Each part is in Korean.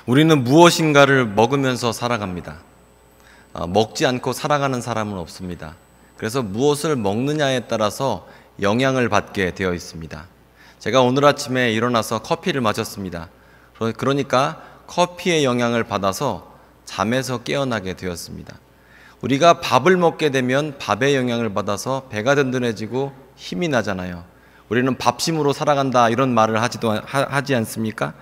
우리는 무엇인가를 먹으면서 살아갑니다. 먹지 않고 살아가는 사람은 없습니다. 그래서 무엇을 먹느냐에 따라서 영향을 받게 되어 있습니다. 제가 오늘 아침에 일어나서 커피를 마셨습니다. 그러니까 커피의 영향을 받아서 잠에서 깨어나게 되었습니다. 우리가 밥을 먹게 되면 밥의 영향을 받아서 배가 든든해지고 힘이 나잖아요. 우리는 밥심으로 살아간다 이런 말을 하지 않습니까?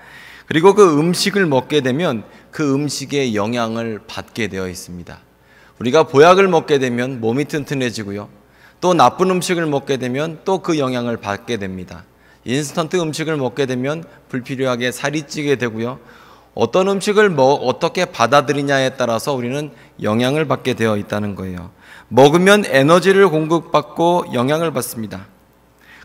그리고 그 음식을 먹게 되면 그 음식의 영향을 받게 되어 있습니다. 우리가 보약을 먹게 되면 몸이 튼튼해지고요. 또 나쁜 음식을 먹게 되면 또 그 영향을 받게 됩니다. 인스턴트 음식을 먹게 되면 불필요하게 살이 찌게 되고요. 어떤 음식을 어떻게 받아들이냐에 따라서 우리는 영향을 받게 되어 있다는 거예요. 먹으면 에너지를 공급받고 영향을 받습니다.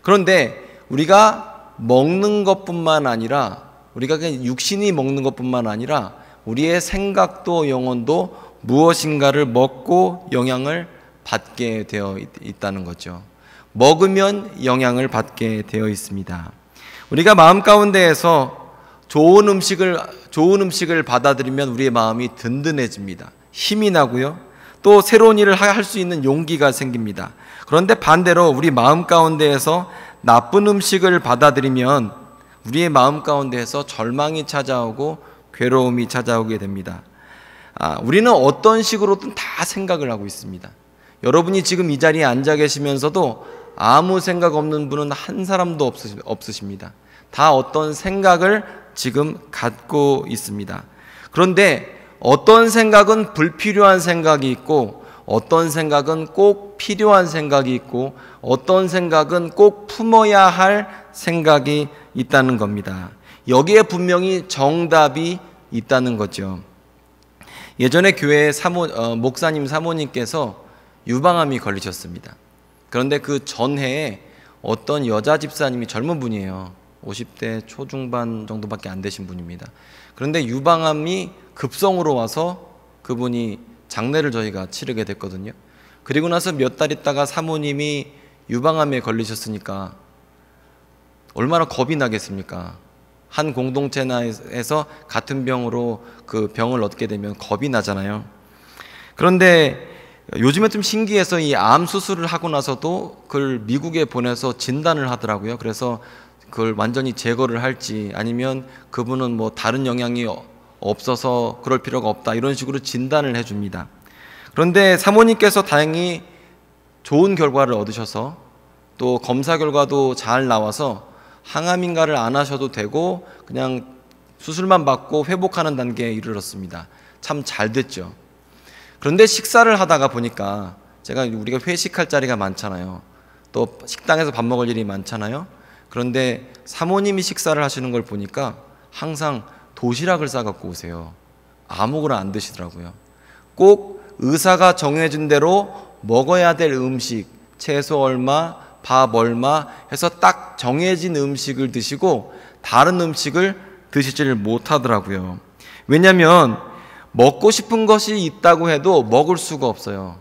그런데 우리가 먹는 것뿐만 아니라 우리가 그냥 육신이 먹는 것뿐만 아니라 우리의 생각도 영혼도 무엇인가를 먹고 영향을 받게 되어 있다는 거죠. 먹으면 영향을 받게 되어 있습니다. 우리가 마음 가운데에서 좋은 음식을 받아들이면 우리의 마음이 든든해집니다. 힘이 나고요. 또 새로운 일을 할 수 있는 용기가 생깁니다. 그런데 반대로 우리 마음 가운데에서 나쁜 음식을 받아들이면 우리의 마음 가운데에서 절망이 찾아오고 괴로움이 찾아오게 됩니다. 우리는 어떤 식으로든 다 생각을 하고 있습니다. 여러분이 지금 이 자리에 앉아 계시면서도 아무 생각 없는 분은 한 사람도 없으십니다. 다 어떤 생각을 지금 갖고 있습니다. 그런데 어떤 생각은 불필요한 생각이 있고 어떤 생각은 꼭 필요한 생각이 있고 어떤 생각은 꼭 품어야 할 생각이 있다는 겁니다. 여기에 분명히 정답이 있다는 거죠. 예전에 교회 목사님 사모님께서 유방암이 걸리셨습니다. 그런데 그 전해에 어떤 여자 집사님이 젊은 분이에요. 50대 초중반 정도밖에 안 되신 분입니다. 그런데 유방암이 급성으로 와서 그분이 장례를 저희가 치르게 됐거든요. 그리고 나서 몇 달 있다가 사모님이 유방암에 걸리셨으니까 얼마나 겁이 나겠습니까? 한 공동체 내에서 같은 병으로 그 병을 얻게 되면 겁이 나잖아요. 그런데 요즘에 좀 신기해서 이 암 수술을 하고 나서도 그걸 미국에 보내서 진단을 하더라고요. 그래서 그걸 완전히 제거를 할지 아니면 그분은 뭐 다른 영향이 없어서 그럴 필요가 없다 이런 식으로 진단을 해줍니다. 그런데 사모님께서 다행히 좋은 결과를 얻으셔서 또 검사 결과도 잘 나와서 항암인가를 안 하셔도 되고 그냥 수술만 받고 회복하는 단계에 이르렀습니다. 참 잘 됐죠. 그런데 식사를 하다가 보니까 우리가 회식할 자리가 많잖아요. 또 식당에서 밥 먹을 일이 많잖아요. 그런데 사모님이 식사를 하시는 걸 보니까 항상 도시락을 싸갖고 오세요. 아무거나 안 드시더라고요. 꼭 의사가 정해준 대로 먹어야 될 음식, 채소 얼마, 밥 얼마 해서 딱 정해진 음식을 드시고 다른 음식을 드시지를 못하더라고요. 왜냐하면 먹고 싶은 것이 있다고 해도 먹을 수가 없어요.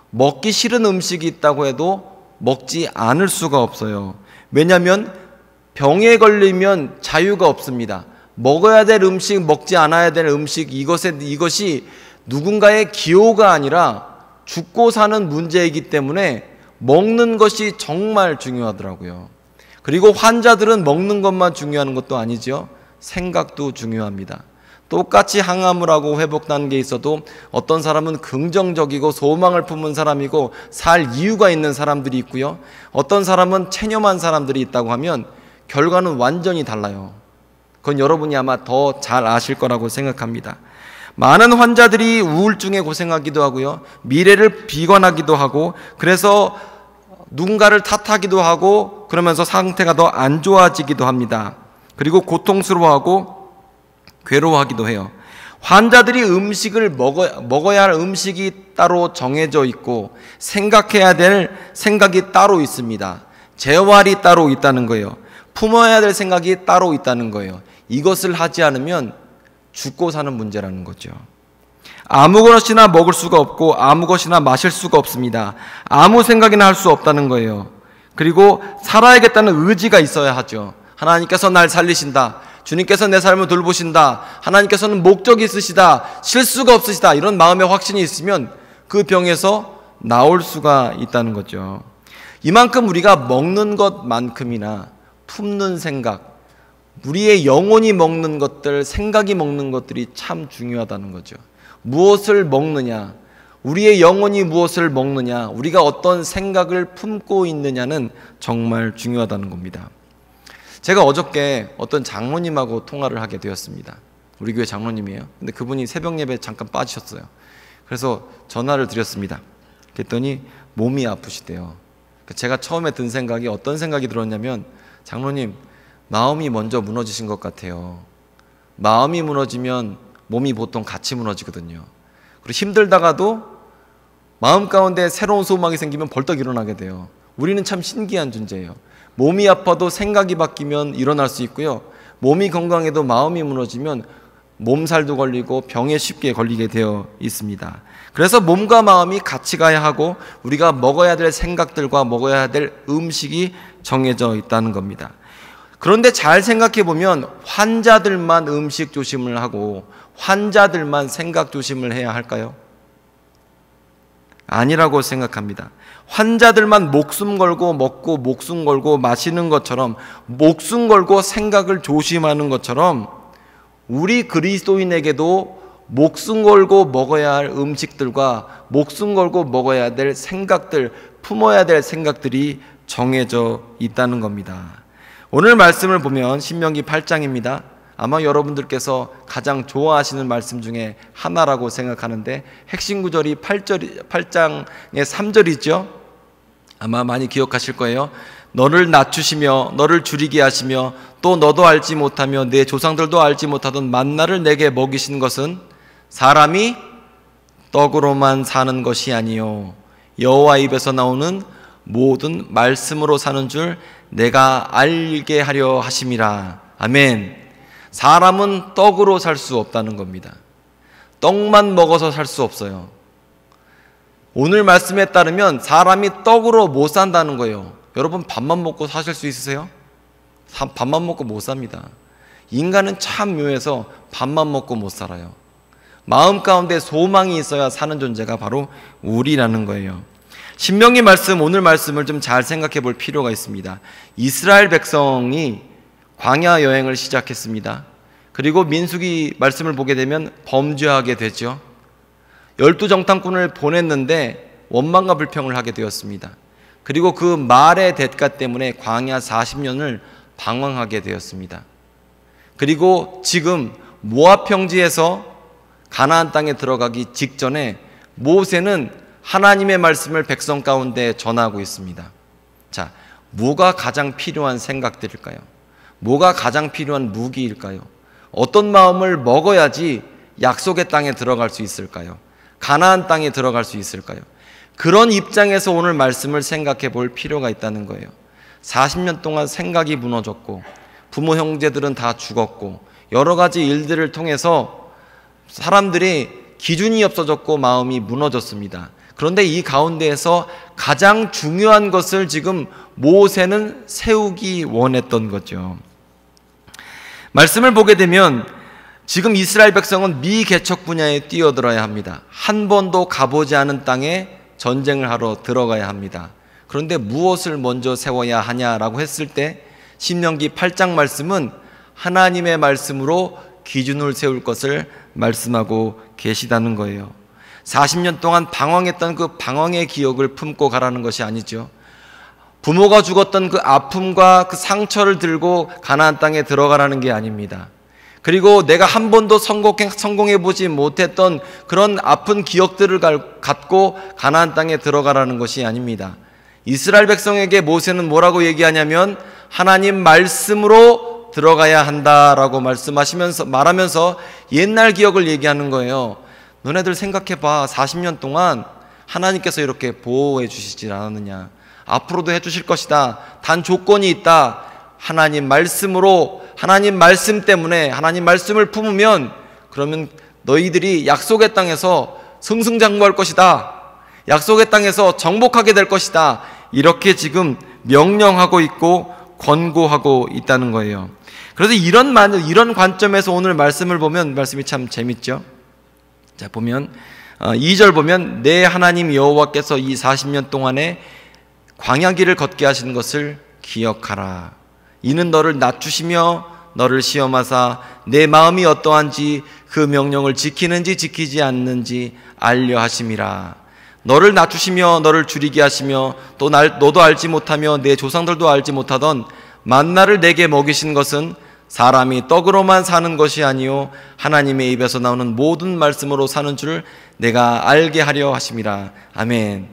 먹기 싫은 음식이 있다고 해도 먹지 않을 수가 없어요. 왜냐하면 병에 걸리면 자유가 없습니다. 먹어야 될 음식, 먹지 않아야 될 음식, 이것이 누군가의 기호가 아니라 죽고 사는 문제이기 때문에 먹는 것이 정말 중요하더라고요. 그리고 환자들은 먹는 것만 중요한 것도 아니죠. 생각도 중요합니다. 똑같이 항암을 하고 회복 단계에 있어도 어떤 사람은 긍정적이고 소망을 품은 사람이고 살 이유가 있는 사람들이 있고요. 어떤 사람은 체념한 사람들이 있다고 하면 결과는 완전히 달라요. 그건 여러분이 아마 더 잘 아실 거라고 생각합니다. 많은 환자들이 우울증에 고생하기도 하고요. 미래를 비관하기도 하고 그래서 누군가를 탓하기도 하고 그러면서 상태가 더 안 좋아지기도 합니다. 그리고 고통스러워하고 괴로워하기도 해요. 환자들이 음식을 먹어야 할 음식이 따로 정해져 있고 생각해야 될 생각이 따로 있습니다. 재활이 따로 있다는 거예요. 품어야 될 생각이 따로 있다는 거예요. 이것을 하지 않으면 죽고 사는 문제라는 거죠. 아무것이나 먹을 수가 없고 아무것이나 마실 수가 없습니다. 아무 생각이나 할 수 없다는 거예요. 그리고 살아야겠다는 의지가 있어야 하죠. 하나님께서 날 살리신다. 주님께서 내 삶을 돌보신다, 하나님께서는 목적이 있으시다, 실수가 없으시다, 이런 마음의 확신이 있으면 그 병에서 나올 수가 있다는 거죠. 이만큼 우리가 먹는 것만큼이나 품는 생각, 우리의 영혼이 먹는 것들, 생각이 먹는 것들이 참 중요하다는 거죠. 무엇을 먹느냐, 우리의 영혼이 무엇을 먹느냐, 우리가 어떤 생각을 품고 있느냐는 정말 중요하다는 겁니다. 제가 어저께 어떤 장로님하고 통화를 하게 되었습니다. 우리 교회 장로님이에요. 근데 그분이 새벽 예배에 잠깐 빠지셨어요. 그래서 전화를 드렸습니다. 그랬더니 몸이 아프시대요. 제가 처음에 든 생각이 어떤 생각이 들었냐면, 장로님, 마음이 먼저 무너지신 것 같아요. 마음이 무너지면 몸이 보통 같이 무너지거든요. 그리고 힘들다가도 마음 가운데 새로운 소망이 생기면 벌떡 일어나게 돼요. 우리는 참 신기한 존재예요. 몸이 아파도 생각이 바뀌면 일어날 수 있고요, 몸이 건강해도 마음이 무너지면 몸살도 걸리고 병에 쉽게 걸리게 되어 있습니다. 그래서 몸과 마음이 같이 가야 하고 우리가 먹어야 될 생각들과 먹어야 될 음식이 정해져 있다는 겁니다. 그런데 잘 생각해 보면 환자들만 음식 조심을 하고 환자들만 생각 조심을 해야 할까요? 아니라고 생각합니다. 환자들만 목숨 걸고 먹고 목숨 걸고 마시는 것처럼, 목숨 걸고 생각을 조심하는 것처럼, 우리 그리스도인에게도 목숨 걸고 먹어야 할 음식들과 목숨 걸고 먹어야 될 생각들, 품어야 될 생각들이 정해져 있다는 겁니다. 오늘 말씀을 보면 신명기 8장입니다. 아마 여러분들께서 가장 좋아하시는 말씀 중에 하나라고 생각하는데, 핵심 구절이 8장의 3절이죠. 아마 많이 기억하실 거예요. 너를 낮추시며 너를 줄이게 하시며 또 너도 알지 못하며 내 조상들도 알지 못하던 만나를 내게 먹이신 것은 사람이 떡으로만 사는 것이 아니요 여호와 입에서 나오는 모든 말씀으로 사는 줄 내가 알게 하려 하심이라. 아멘. 사람은 떡으로 살 수 없다는 겁니다. 떡만 먹어서 살 수 없어요. 오늘 말씀에 따르면 사람이 떡으로 못 산다는 거예요. 여러분, 밥만 먹고 사실 수 있으세요? 밥만 먹고 못 삽니다. 인간은 참 묘해서 밥만 먹고 못 살아요. 마음 가운데 소망이 있어야 사는 존재가 바로 우리라는 거예요. 신명기 말씀, 오늘 말씀을 좀 잘 생각해 볼 필요가 있습니다. 이스라엘 백성이 광야 여행을 시작했습니다. 그리고 민수기 말씀을 보게 되면 범죄하게 되죠. 12정탐꾼을 보냈는데 원망과 불평을 하게 되었습니다. 그리고 그 말의 대가 때문에 광야 40년을 방황하게 되었습니다. 그리고 지금 모압 평지에서 가나안 땅에 들어가기 직전에 모세는 하나님의 말씀을 백성 가운데 전하고 있습니다. 자, 뭐가 가장 필요한 생각들일까요? 뭐가 가장 필요한 무기일까요? 어떤 마음을 먹어야지 약속의 땅에 들어갈 수 있을까요? 가나안 땅에 들어갈 수 있을까요? 그런 입장에서 오늘 말씀을 생각해 볼 필요가 있다는 거예요. 40년 동안 생각이 무너졌고 부모 형제들은 다 죽었고 여러 가지 일들을 통해서 사람들이 기준이 없어졌고 마음이 무너졌습니다. 그런데 이 가운데에서 가장 중요한 것을 지금 모세는 세우기 원했던 거죠. 말씀을 보게 되면 지금 이스라엘 백성은 미개척 분야에 뛰어들어야 합니다. 한 번도 가보지 않은 땅에 전쟁을 하러 들어가야 합니다. 그런데 무엇을 먼저 세워야 하냐라고 했을 때 신명기 8장 말씀은 하나님의 말씀으로 기준을 세울 것을 말씀하고 계시다는 거예요. 40년 동안 방황했던 그 방황의 기억을 품고 가라는 것이 아니죠. 부모가 죽었던 그 아픔과 그 상처를 들고 가나안 땅에 들어가라는 게 아닙니다. 그리고 내가 한 번도 성공해보지 못했던 그런 아픈 기억들을 갖고 가나안 땅에 들어가라는 것이 아닙니다. 이스라엘 백성에게 모세는 뭐라고 얘기하냐면 하나님 말씀으로 들어가야 한다라고 말하면서 옛날 기억을 얘기하는 거예요. 너네들 생각해봐. 40년 동안 하나님께서 이렇게 보호해 주시지 않았느냐. 앞으로도 해주실 것이다. 단 조건이 있다. 하나님 말씀으로, 하나님 말씀 때문에 하나님 말씀을 품으면 그러면 너희들이 약속의 땅에서 승승장구할 것이다. 약속의 땅에서 정복하게 될 것이다. 이렇게 지금 명령하고 있고 권고하고 있다는 거예요. 그래서 이런 관점에서 오늘 말씀을 보면 말씀이 참 재밌죠. 자, 보면 2절 보면 내 하나님 여호와께서 이 40년 동안에 광야길을 걷게 하신 것을 기억하라. 이는 너를 낮추시며 너를 시험하사 내 마음이 어떠한지 그 명령을 지키는지 지키지 않는지 알려 하심이라. 너를 낮추시며 너를 줄이게 하시며 또 너도 알지 못하며 내 조상들도 알지 못하던 만나를 내게 먹이신 것은 사람이 떡으로만 사는 것이 아니요 하나님의 입에서 나오는 모든 말씀으로 사는 줄 내가 알게 하려 하심이라. 아멘.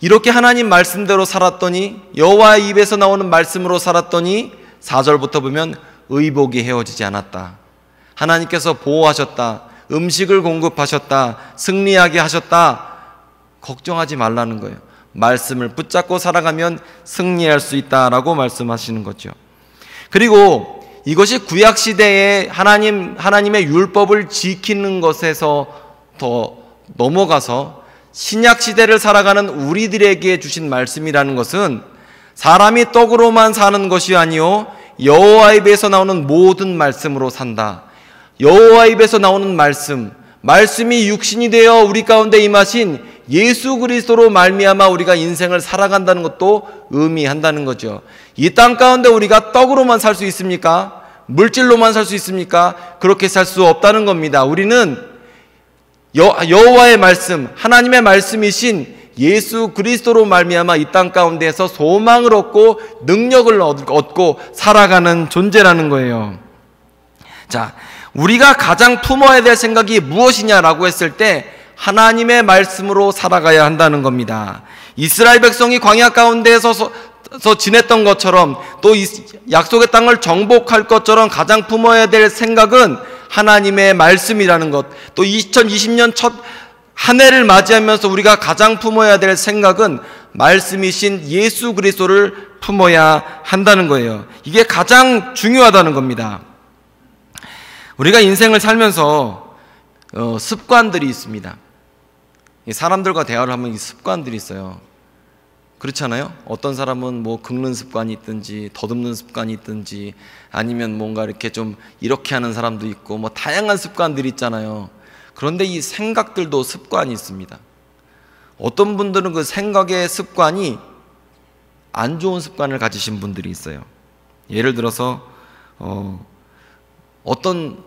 이렇게 하나님 말씀대로 살았더니, 여호와의 입에서 나오는 말씀으로 살았더니 4절부터 보면 의복이 헤어지지 않았다. 하나님께서 보호하셨다. 음식을 공급하셨다. 승리하게 하셨다. 걱정하지 말라는 거예요. 말씀을 붙잡고 살아가면 승리할 수 있다라고 말씀하시는 거죠. 그리고 이것이 구약시대에 하나님의 율법을 지키는 것에서 더 넘어가서 신약시대를 살아가는 우리들에게 주신 말씀이라는 것은 사람이 떡으로만 사는 것이 아니요 여호와 입에서 나오는 모든 말씀으로 산다. 여호와 입에서 나오는 말씀이 육신이 되어 우리 가운데 임하신 예수 그리스도로 말미암아 우리가 인생을 살아간다는 것도 의미한다는 거죠. 이 땅 가운데 우리가 떡으로만 살 수 있습니까? 물질로만 살 수 있습니까? 그렇게 살 수 없다는 겁니다. 우리는 여호와의 말씀, 하나님의 말씀이신 예수 그리스도로 말미암아 이 땅 가운데에서 소망을 얻고 능력을 얻고 살아가는 존재라는 거예요. 자, 우리가 가장 품어야 될 생각이 무엇이냐라고 했을 때 하나님의 말씀으로 살아가야 한다는 겁니다. 이스라엘 백성이 광야 가운데에서 지냈던 것처럼 또 약속의 땅을 정복할 것처럼 가장 품어야 될 생각은 하나님의 말씀이라는 것. 또 2020년 첫 한 해를 맞이하면서 우리가 가장 품어야 될 생각은 말씀이신 예수 그리스도를 품어야 한다는 거예요. 이게 가장 중요하다는 겁니다. 우리가 인생을 살면서 습관들이 있습니다. 사람들과 대화를 하면 이 습관들이 있어요. 그렇잖아요? 어떤 사람은 뭐 긁는 습관이 있든지 더듬는 습관이 있든지 아니면 뭔가 이렇게 좀 이렇게 하는 사람도 있고 뭐 다양한 습관들이 있잖아요. 그런데 이 생각들도 습관이 있습니다. 어떤 분들은 그 생각의 습관이 안 좋은 습관을 가지신 분들이 있어요. 예를 들어서 어떤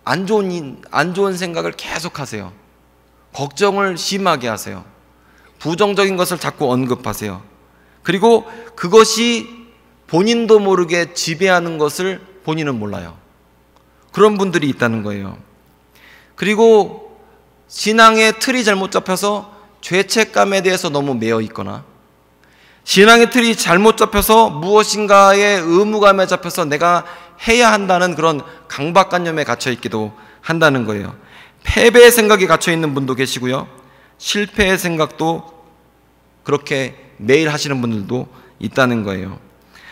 안 좋은 생각을 계속 하세요. 걱정을 심하게 하세요. 부정적인 것을 자꾸 언급하세요. 그리고 그것이 본인도 모르게 지배하는 것을 본인은 몰라요. 그런 분들이 있다는 거예요. 그리고 신앙의 틀이 잘못 잡혀서 죄책감에 대해서 너무 매여 있거나 신앙의 틀이 잘못 잡혀서 무엇인가의 의무감에 잡혀서 내가 해야 한다는 그런 강박관념에 갇혀 있기도 한다는 거예요. 패배의 생각이 갇혀 있는 분도 계시고요. 실패의 생각도 그렇게 매일 하시는 분들도 있다는 거예요.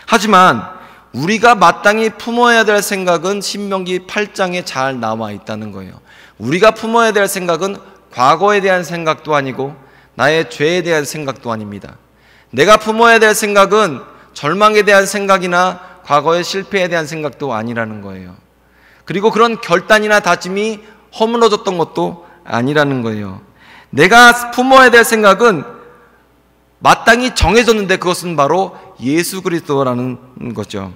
하지만 우리가 마땅히 품어야 될 생각은 신명기 8장에 잘 나와 있다는 거예요. 우리가 품어야 될 생각은 과거에 대한 생각도 아니고 나의 죄에 대한 생각도 아닙니다. 내가 품어야 될 생각은 절망에 대한 생각이나 과거의 실패에 대한 생각도 아니라는 거예요. 그리고 그런 결단이나 다짐이 허물어졌던 것도 아니라는 거예요. 내가 품어야 될 생각은 마땅히 정해졌는데 그것은 바로 예수 그리스도라는 거죠.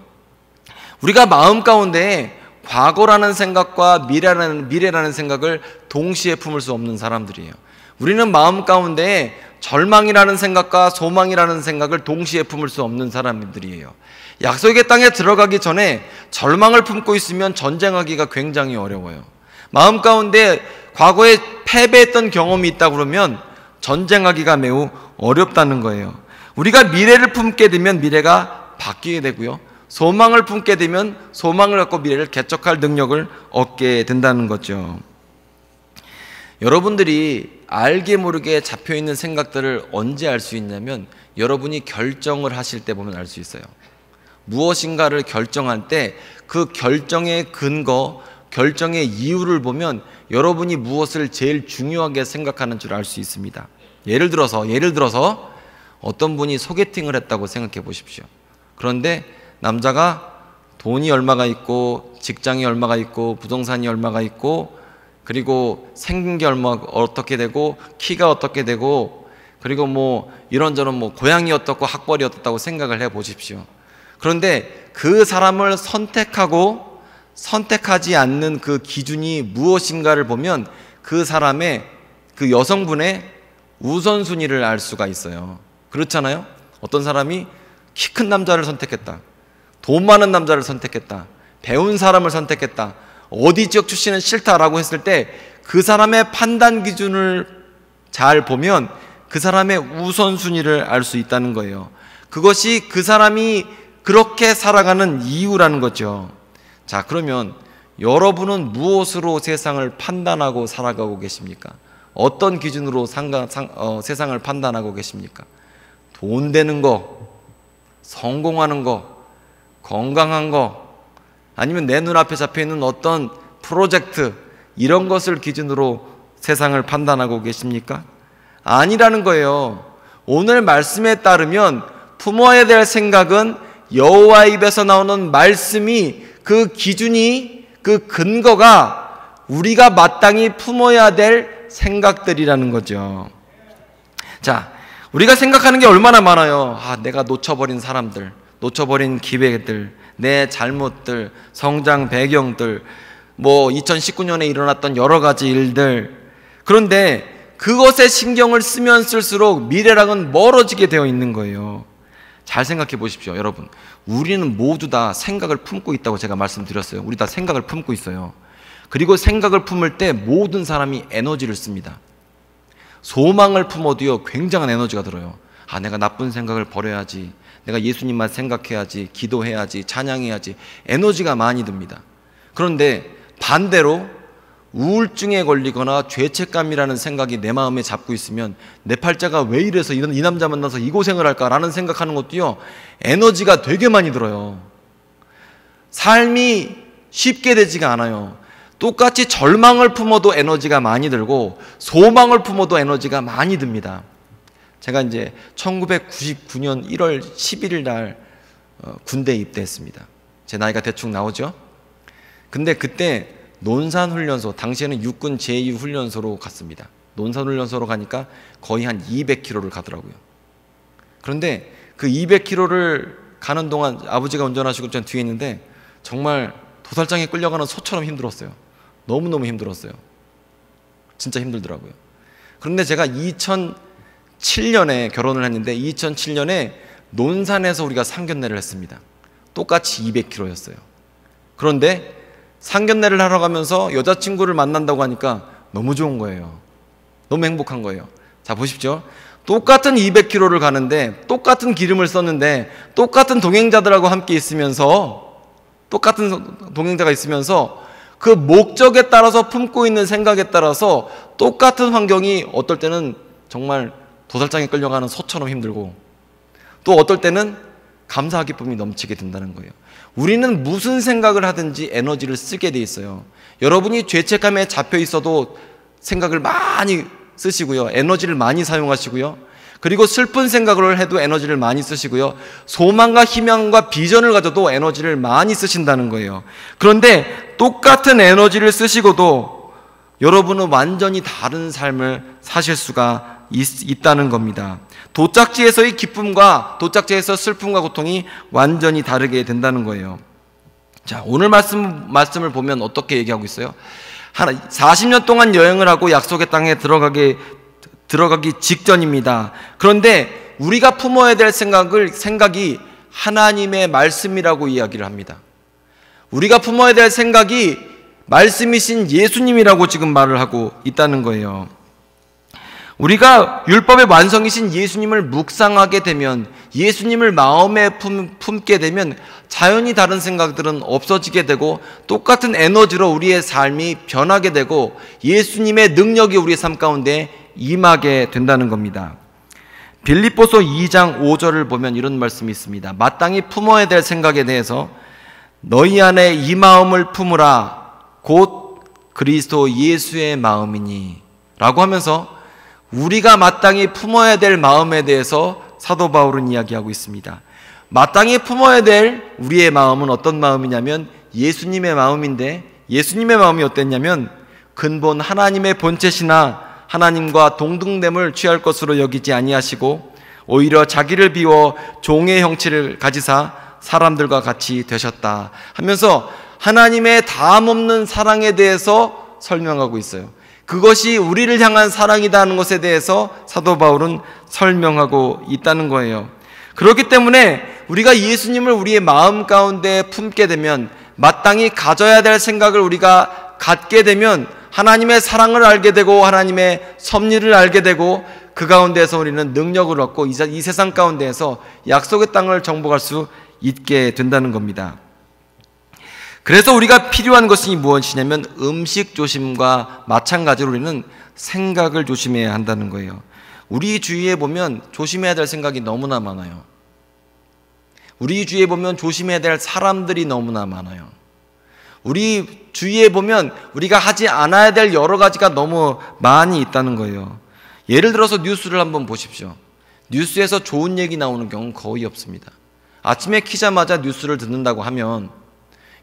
우리가 마음 가운데 과거라는 생각과 미래라는 생각을 동시에 품을 수 없는 사람들이에요. 우리는 마음 가운데 절망이라는 생각과 소망이라는 생각을 동시에 품을 수 없는 사람들이에요. 약속의 땅에 들어가기 전에 절망을 품고 있으면 전쟁하기가 굉장히 어려워요. 마음 가운데 과거에 패배했던 경험이 있다 그러면 전쟁하기가 매우 어렵다는 거예요. 우리가 미래를 품게 되면 미래가 바뀌게 되고요. 소망을 품게 되면 소망을 갖고 미래를 개척할 능력을 얻게 된다는 거죠. 여러분들이 알게 모르게 잡혀있는 생각들을 언제 알 수 있냐면 여러분이 결정을 하실 때 보면 알 수 있어요. 무엇인가를 결정할 때 그 결정의 근거, 결정의 이유를 보면 여러분이 무엇을 제일 중요하게 생각하는 줄 알 수 있습니다. 예를 들어서 어떤 분이 소개팅을 했다고 생각해 보십시오. 그런데 남자가 돈이 얼마가 있고 직장이 얼마가 있고 부동산이 얼마가 있고 그리고 생긴 게 어떻게 되고 키가 어떻게 되고 그리고 뭐 이런저런 뭐 고향이 어떻고 학벌이 어떻다고 생각을 해 보십시오. 그런데 그 사람을 선택하고 선택하지 않는 그 기준이 무엇인가를 보면 그 사람의 그 여성분의 우선순위를 알 수가 있어요. 그렇잖아요? 어떤 사람이 키 큰 남자를 선택했다, 돈 많은 남자를 선택했다, 배운 사람을 선택했다, 어디 지역 출신은 싫다라고 했을 때 그 사람의 판단 기준을 잘 보면 그 사람의 우선순위를 알 수 있다는 거예요. 그것이 그 사람이 그렇게 살아가는 이유라는 거죠. 자, 그러면 여러분은 무엇으로 세상을 판단하고 살아가고 계십니까? 어떤 기준으로 세상을 판단하고 계십니까? 돈 되는 거, 성공하는 거, 건강한 거, 아니면 내 눈앞에 잡혀있는 어떤 프로젝트, 이런 것을 기준으로 세상을 판단하고 계십니까? 아니라는 거예요. 오늘 말씀에 따르면 품어야 될 생각은 여호와 입에서 나오는 말씀이 그 기준이, 그 근거가 우리가 마땅히 품어야 될 생각들이라는 거죠. 자, 우리가 생각하는 게 얼마나 많아요. 내가 놓쳐버린 사람들, 놓쳐버린 기회들, 내 잘못들, 성장 배경들, 뭐 2019년에 일어났던 여러 가지 일들. 그런데 그것에 신경을 쓰면 쓸수록 미래랑은 멀어지게 되어 있는 거예요. 잘 생각해 보십시오, 여러분. 우리는 모두 다 생각을 품고 있다고 제가 말씀드렸어요. 우리 다 생각을 품고 있어요. 그리고 생각을 품을 때 모든 사람이 에너지를 씁니다. 소망을 품어도요, 굉장한 에너지가 들어요. 내가 나쁜 생각을 버려야지, 내가 예수님만 생각해야지, 기도해야지, 찬양해야지, 에너지가 많이 듭니다. 그런데 반대로 우울증에 걸리거나 죄책감이라는 생각이 내 마음에 잡고 있으면 내 팔자가 왜 이래서 이 남자 만나서 이 고생을 할까라는 생각하는 것도요, 에너지가 되게 많이 들어요. 삶이 쉽게 되지가 않아요. 똑같이 절망을 품어도 에너지가 많이 들고 소망을 품어도 에너지가 많이 듭니다. 제가 이제 1999년 1월 11일 날 군대에 입대했습니다. 제 나이가 대충 나오죠? 근데 그때 논산훈련소, 당시에는 육군 제2훈련소로 갔습니다. 논산훈련소로 가니까 거의 한 200km를 가더라고요. 그런데 그 200km를 가는 동안 아버지가 운전하시고 전 뒤에 있는데 정말 도살장에 끌려가는 소처럼 힘들었어요. 너무너무 힘들었어요. 진짜 힘들더라고요. 그런데 제가 2007년에 결혼을 했는데 2007년에 논산에서 우리가 상견례를 했습니다. 똑같이 200km였어요. 그런데 상견례를 하러 가면서 여자친구를 만난다고 하니까 너무 좋은 거예요. 너무 행복한 거예요. 자, 보십시오. 똑같은 200km를 가는데 똑같은 기름을 썼는데 똑같은 동행자들하고 함께 있으면서, 똑같은 동행자가 있으면서 그 목적에 따라서 품고 있는 생각에 따라서 똑같은 환경이 어떨 때는 정말 도살장에 끌려가는 소처럼 힘들고, 또 어떨 때는 감사 기쁨이 넘치게 된다는 거예요. 우리는 무슨 생각을 하든지 에너지를 쓰게 돼 있어요. 여러분이 죄책감에 잡혀 있어도 생각을 많이 쓰시고요, 에너지를 많이 사용하시고요, 그리고 슬픈 생각을 해도 에너지를 많이 쓰시고요, 소망과 희망과 비전을 가져도 에너지를 많이 쓰신다는 거예요. 그런데 똑같은 에너지를 쓰시고도 여러분은 완전히 다른 삶을 사실 수가 있다는 겁니다. 도착지에서의 기쁨과 도착지에서 슬픔과 고통이 완전히 다르게 된다는 거예요. 자, 오늘 말씀을 보면 어떻게 얘기하고 있어요? 40년 동안 여행을 하고 약속의 땅에 들어가기 직전입니다. 그런데 우리가 품어야 될 생각이 하나님의 말씀이라고 이야기를 합니다. 우리가 품어야 될 생각이 말씀이신 예수님이라고 지금 말을 하고 있다는 거예요. 우리가 율법의 완성이신 예수님을 묵상하게 되면, 예수님을 마음에 품게 되면 자연히 다른 생각들은 없어지게 되고 똑같은 에너지로 우리의 삶이 변하게 되고 예수님의 능력이 우리의 삶 가운데 임하게 된다는 겁니다. 빌립보서 2장 5절을 보면 이런 말씀이 있습니다. 마땅히 품어야 될 생각에 대해서 너희 안에 이 마음을 품으라 곧 그리스도 예수의 마음이니 라고 하면서 우리가 마땅히 품어야 될 마음에 대해서 사도 바울은 이야기하고 있습니다. 마땅히 품어야 될 우리의 마음은 어떤 마음이냐면 예수님의 마음인데, 예수님의 마음이 어땠냐면 근본 하나님의 본체시나 하나님과 동등됨을 취할 것으로 여기지 아니하시고 오히려 자기를 비워 종의 형체를 가지사 사람들과 같이 되셨다 하면서 하나님의 다함없는 사랑에 대해서 설명하고 있어요. 그것이 우리를 향한 사랑이다 하는 것에 대해서 사도 바울은 설명하고 있다는 거예요. 그렇기 때문에 우리가 예수님을 우리의 마음 가운데 품게 되면, 마땅히 가져야 될 생각을 우리가 갖게 되면 하나님의 사랑을 알게 되고 하나님의 섭리를 알게 되고 그 가운데서 우리는 능력을 얻고 이 세상 가운데에서 약속의 땅을 정복할 수 있게 된다는 겁니다. 그래서 우리가 필요한 것이 무엇이냐면 음식 조심과 마찬가지로 우리는 생각을 조심해야 한다는 거예요. 우리 주위에 보면 조심해야 될 생각이 너무나 많아요. 우리 주위에 보면 조심해야 될 사람들이 너무나 많아요. 우리 주위에 보면 우리가 하지 않아야 될 여러 가지가 너무 많이 있다는 거예요. 예를 들어서 뉴스를 한번 보십시오. 뉴스에서 좋은 얘기 나오는 경우는 거의 없습니다. 아침에 키자마자 뉴스를 듣는다고 하면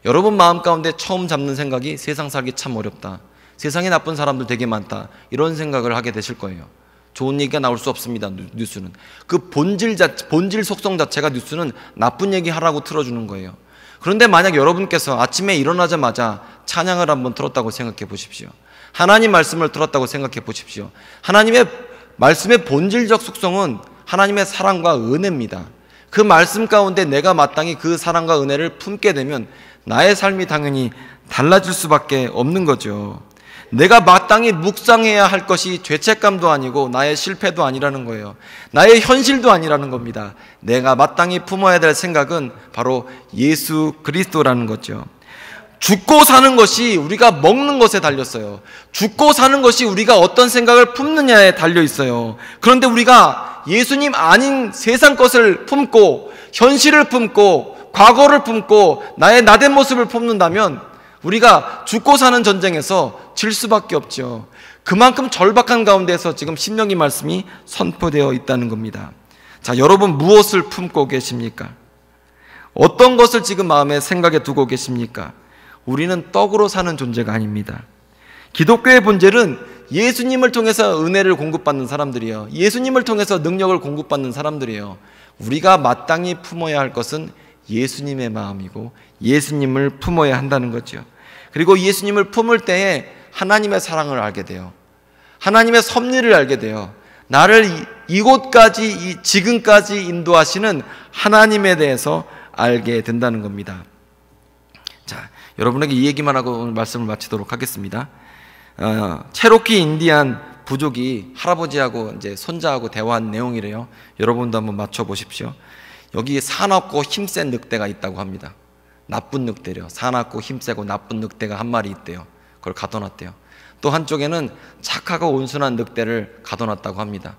여러분 마음 가운데 처음 잡는 생각이 세상 살기 참 어렵다, 세상에 나쁜 사람들 되게 많다, 이런 생각을 하게 되실 거예요. 좋은 얘기가 나올 수 없습니다. 뉴스는 그 본질 속성 자체가 뉴스는 나쁜 얘기 하라고 틀어주는 거예요. 그런데 만약 여러분께서 아침에 일어나자마자 찬양을 한번 들었다고 생각해 보십시오. 하나님 말씀을 들었다고 생각해 보십시오. 하나님의 말씀의 본질적 속성은 하나님의 사랑과 은혜입니다. 그 말씀 가운데 내가 마땅히 그 사랑과 은혜를 품게 되면 나의 삶이 당연히 달라질 수밖에 없는 거죠. 내가 마땅히 묵상해야 할 것이 죄책감도 아니고 나의 실패도 아니라는 거예요. 나의 현실도 아니라는 겁니다. 내가 마땅히 품어야 될 생각은 바로 예수 그리스도라는 거죠. 죽고 사는 것이 우리가 먹는 것에 달렸어요. 죽고 사는 것이 우리가 어떤 생각을 품느냐에 달려 있어요. 그런데 우리가 예수님 아닌 세상 것을 품고 현실을 품고 과거를 품고 나의 나된 모습을 품는다면 우리가 죽고 사는 전쟁에서 질 수밖에 없죠. 그만큼 절박한 가운데서 지금 신명기 말씀이 선포되어 있다는 겁니다. 자, 여러분 무엇을 품고 계십니까? 어떤 것을 지금 마음에 생각에 두고 계십니까? 우리는 떡으로 사는 존재가 아닙니다. 기독교의 본질은 예수님을 통해서 은혜를 공급받는 사람들이에요. 예수님을 통해서 능력을 공급받는 사람들이에요. 우리가 마땅히 품어야 할 것은 예수님의 마음이고 예수님을 품어야 한다는 거죠. 그리고 예수님을 품을 때에 하나님의 사랑을 알게 돼요. 하나님의 섭리를 알게 돼요. 나를 이곳까지 지금까지 인도하시는 하나님에 대해서 알게 된다는 겁니다. 자, 여러분에게 이 얘기만 하고 오늘 말씀을 마치도록 하겠습니다. 체로키 인디안 부족이 할아버지하고 이제 손자하고 대화한 내용이래요. 여러분도 한번 맞춰보십시오. 여기 사납고 힘센 늑대가 있다고 합니다. 나쁜 늑대래요. 사납고 힘세고 나쁜 늑대가 한 마리 있대요. 그걸 가둬놨대요. 또 한쪽에는 착하고 온순한 늑대를 가둬놨다고 합니다.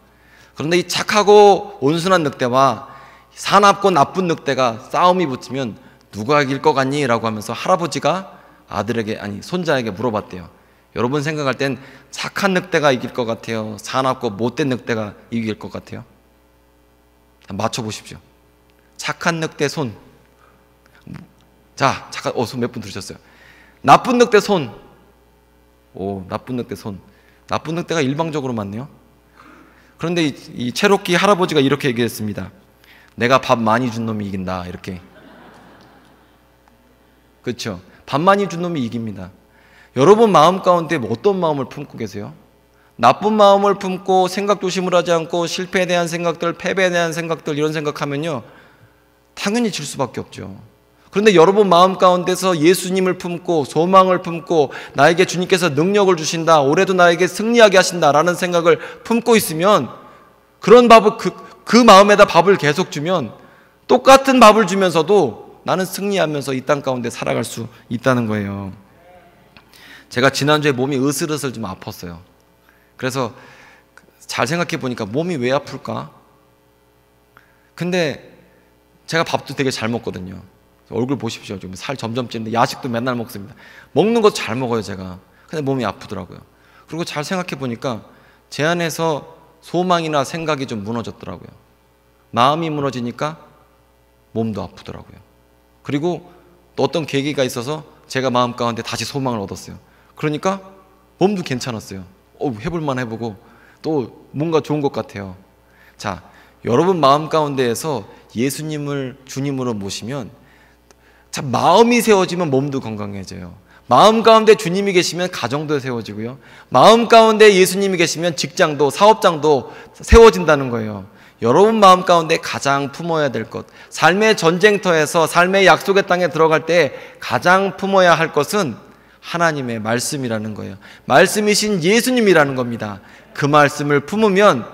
그런데 이 착하고 온순한 늑대와 사납고 나쁜 늑대가 싸움이 붙으면 누가 이길 것 같니? 라고 하면서 할아버지가 손자에게 물어봤대요. 여러분 생각할 땐 착한 늑대가 이길 것 같아요? 사납고 못된 늑대가 이길 것 같아요? 맞춰보십시오. 착한 늑대 손. 자, 손 몇 분 들으셨어요? 나쁜 늑대 손. 오, 나쁜 늑대 손. 나쁜 늑대가 일방적으로 맞네요. 그런데 이 체로키 할아버지가 이렇게 얘기했습니다. 내가 밥 많이 준 놈이 이긴다. 이렇게. 그렇죠? 밥 많이 준 놈이 이깁니다. 여러분 마음 가운데 어떤 마음을 품고 계세요? 나쁜 마음을 품고 생각 조심을 하지 않고 실패에 대한 생각들, 패배에 대한 생각들 이런 생각하면요 당연히 질 수밖에 없죠. 그런데 여러분 마음 가운데서 예수님을 품고 소망을 품고 나에게 주님께서 능력을 주신다, 올해도 나에게 승리하게 하신다라는 생각을 품고 있으면 그런 밥을 그 마음에다 밥을 계속 주면 똑같은 밥을 주면서도 나는 승리하면서 이 땅 가운데 살아갈 수 있다는 거예요. 제가 지난주에 몸이 으슬으슬 좀 아팠어요. 그래서 잘 생각해 보니까 몸이 왜 아플까? 근데 제가 밥도 되게 잘 먹거든요. 얼굴 보십시오. 지금 살 점점 찌는데 야식도 맨날 먹습니다. 먹는 거 잘 먹어요, 제가. 근데 몸이 아프더라고요. 그리고 잘 생각해 보니까 제 안에서 소망이나 생각이 좀 무너졌더라고요. 마음이 무너지니까 몸도 아프더라고요. 그리고 또 어떤 계기가 있어서 제가 마음 가운데 다시 소망을 얻었어요. 그러니까 몸도 괜찮았어요. 해볼만 해보고 또 뭔가 좋은 것 같아요. 자, 여러분 마음 가운데에서 예수님을 주님으로 모시면 참 마음이 세워지면 몸도 건강해져요. 마음 가운데 주님이 계시면 가정도 세워지고요. 마음 가운데 예수님이 계시면 직장도 사업장도 세워진다는 거예요. 여러분 마음 가운데 가장 품어야 될 것, 삶의 전쟁터에서 삶의 약속의 땅에 들어갈 때 가장 품어야 할 것은 하나님의 말씀이라는 거예요. 말씀이신 예수님이라는 겁니다. 그 말씀을 품으면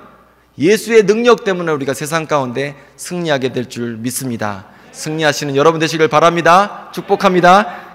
예수의 능력 때문에 우리가 세상 가운데 승리하게 될 줄 믿습니다. 승리하시는 여러분 되시길 바랍니다. 축복합니다.